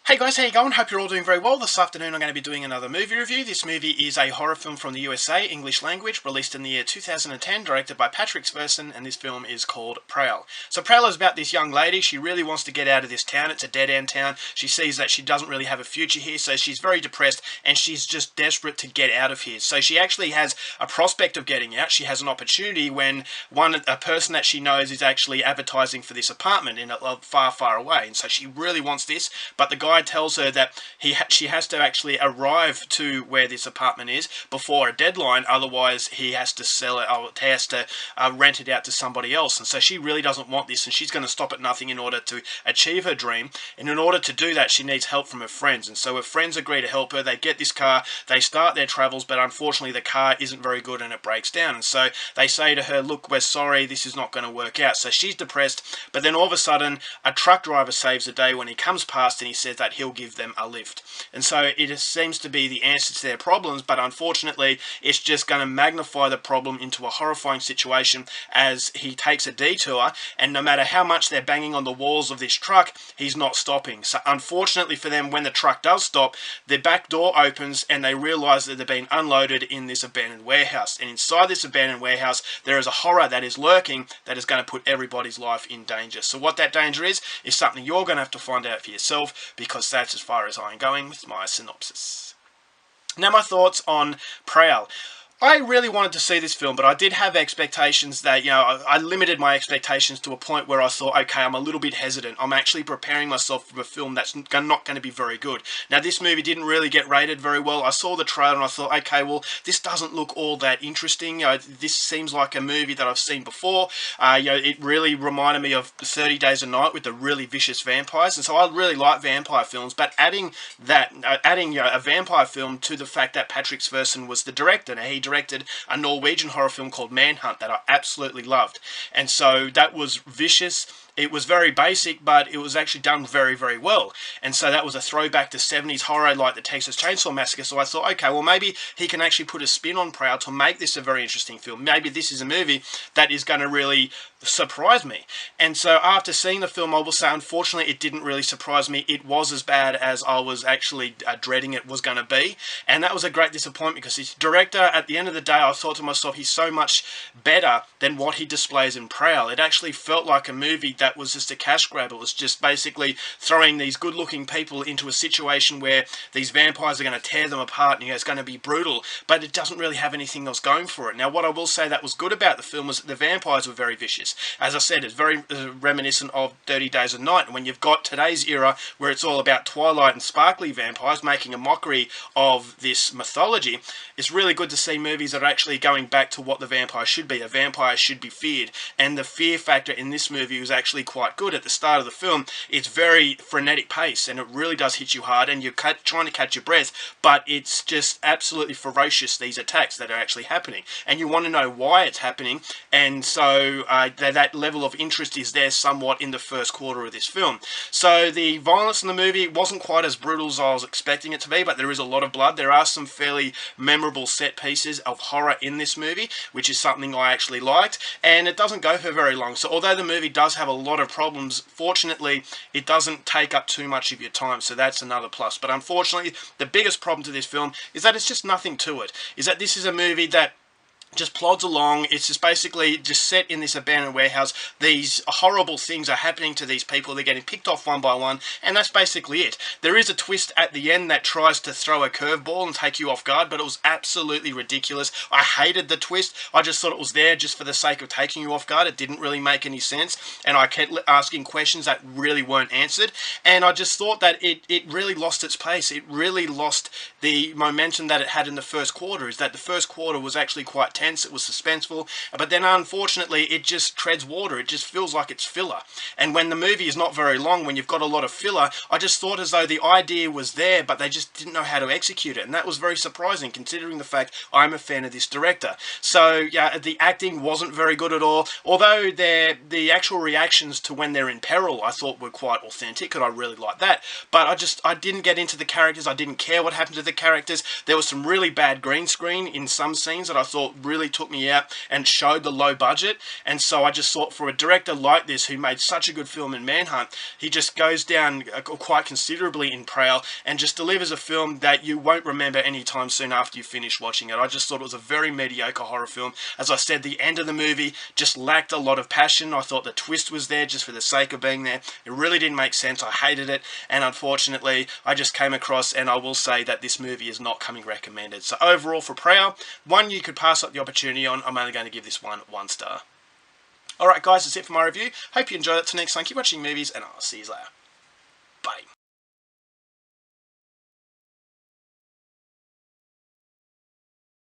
Hey guys, how you going? Hope you're all doing very well. This afternoon I'm going to be doing another movie review. This movie is a horror film from the USA, English language, released in the year 2010, directed by Patrick Swayze, and this film is called Prowl. So Prowl is about this young lady. She really wants to get out of this town. It's a dead-end town. She sees that she doesn't really have a future here, so she's very depressed, and she's just desperate to get out of here. So she actually has a prospect of getting out. She has an opportunity when a person that she knows is actually advertising for this apartment in far, far away, and so she really wants this, but the guy tells her that she has to actually arrive to where this apartment is before a deadline, otherwise he has to sell it, or he has to rent it out to somebody else. And so she really doesn't want this, and she's going to stop at nothing in order to achieve her dream. And in order to do that, she needs help from her friends, and so her friends agree to help her. They get this car, they start their travels, but unfortunately the car isn't very good and it breaks down. And so they say to her, look, we're sorry, this is not going to work out. So she's depressed, but then all of a sudden a truck driver saves the day when he comes past, and he says that he'll give them a lift. And so it seems to be the answer to their problems, but unfortunately it's just going to magnify the problem into a horrifying situation as he takes a detour, and no matter how much they're banging on the walls of this truck, he's not stopping. So unfortunately for them, when the truck does stop, the back door opens and they realize that they're being unloaded in this abandoned warehouse, and inside this abandoned warehouse there is a horror that is lurking that is going to put everybody's life in danger. So what that danger is something you're going to have to find out for yourself, because that's as far as I'm going with my synopsis. Now, my thoughts on Prowl. I really wanted to see this film, but I did have expectations that, I limited my expectations to a point where I thought, okay, I'm a little bit hesitant. I'm actually preparing myself for a film that's not going to be very good. Now, this movie didn't really get rated very well. I saw the trailer and I thought, okay, well, this doesn't look all that interesting. This seems like a movie that I've seen before. It really reminded me of 30 Days a Night with the really vicious vampires, and so I really like vampire films, but adding a vampire film to the fact that Patrick Swayze was the director, and he directed a Norwegian horror film called Manhunt that I absolutely loved. And so that was vicious. It was very basic, but it was actually done very, very well. And so that was a throwback to 70s horror like the Texas Chainsaw Massacre. So I thought, okay, well, maybe he can actually put a spin on Prowl to make this a very interesting film. Maybe this is a movie that is going to really surprise me. And so after seeing the film, I will say, unfortunately, it didn't really surprise me. It was as bad as I was actually dreading it was going to be. And that was a great disappointment, because his director, at the end of the day, I thought to myself, he's so much better than what he displays in Prowl. It actually felt like a movie that was just a cash grab. It was just basically throwing these good-looking people into a situation where these vampires are going to tear them apart, and it's going to be brutal, but it doesn't really have anything else going for it. Now, what I will say that was good about the film was that the vampires were very vicious. As I said, it's very reminiscent of 30 Days a Night, and when you've got today's era where it's all about Twilight and sparkly vampires making a mockery of this mythology, it's really good to see movies that are actually going back to what the vampire should be. A vampire should be feared, and the fear factor in this movie was actually quite good. At the start of the film, it's very frenetic pace, and it really does hit you hard, and you're trying to catch your breath, but it's just absolutely ferocious, these attacks that are actually happening, and you want to know why it's happening. And so that level of interest is there somewhat in the first quarter of this film. So the violence in the movie wasn't quite as brutal as I was expecting it to be, but there is a lot of blood. There are some fairly memorable set pieces of horror in this movie, which is something I actually liked, and it doesn't go for very long. So although the movie does have a lot of problems, fortunately it doesn't take up too much of your time, so that's another plus. But unfortunately, the biggest problem to this film is that it's just nothing to it. Is that this is a movie that just plods along. It's just basically just set in this abandoned warehouse. These horrible things are happening to these people. They're getting picked off one by one, and that's basically it. There is a twist at the end that tries to throw a curveball and take you off guard, but it was absolutely ridiculous. I hated the twist. I just thought it was there just for the sake of taking you off guard. It didn't really make any sense, and I kept asking questions that really weren't answered, and I just thought that it really lost its pace. It really lost the momentum that it had in the first quarter. Is that the first quarter was actually quite tense, it was suspenseful, but then unfortunately it just treads water. It just feels like it's filler. And when the movie is not very long, when you've got a lot of filler, I just thought as though the idea was there, but they just didn't know how to execute it, and that was very surprising considering the fact I'm a fan of this director. So yeah, the acting wasn't very good at all, although the actual reactions to when they're in peril I thought were quite authentic, and I really liked that, but I didn't get into the characters. I didn't care what happened to the characters. There was some really bad green screen in some scenes that I thought really took me out and showed the low budget. And so I just thought, for a director like this who made such a good film in Manhunt, he just goes down quite considerably in Prowl and just delivers a film that you won't remember anytime soon after you finish watching it. I just thought it was a very mediocre horror film. As I said, the end of the movie just lacked a lot of passion. I thought the twist was there just for the sake of being there. It really didn't make sense. I hated it, and unfortunately I just came across, and I will say that this movie is not coming recommended. So overall for Prowl, one you could pass up the opportunity on. I'm only going to give this one 1 star. Alright guys, that's it for my review. Hope you enjoyed it. Till next time, keep watching movies, and I'll see you later.